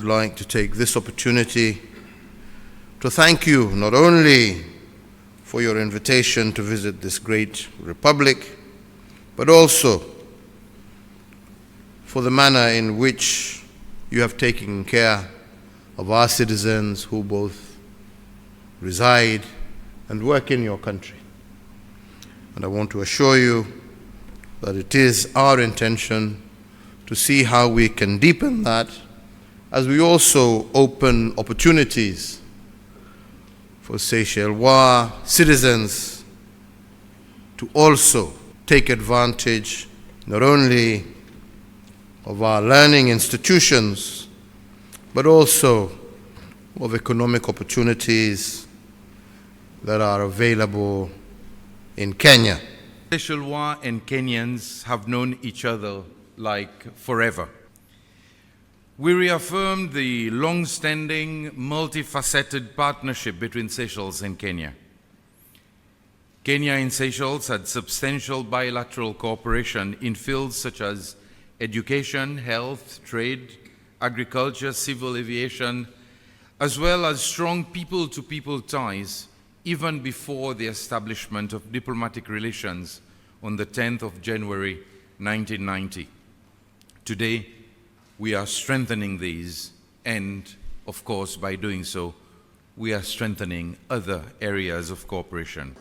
like to take this opportunity to thank you not only for your invitation to visit this great republic, but also for the manner in which you have taken care of our citizens who both reside and work in your country. And I want to assure you that it is our intention to see how we can deepen that as we also open opportunities for Seychelles citizens to also take advantage not only of our learning institutions, but also of economic opportunities that are available in Kenya. Seychelles and Kenyans have known each other like forever. We reaffirmed the long-standing, multifaceted partnership between Seychelles and Kenya. Kenya and Seychelles had substantial bilateral cooperation in fields such as education, health, trade, agriculture, civil aviation, as well as strong people-to-people ties even before the establishment of diplomatic relations on the 10th of January 1990. Today, we are strengthening these, and of course, by doing so, we are strengthening other areas of cooperation.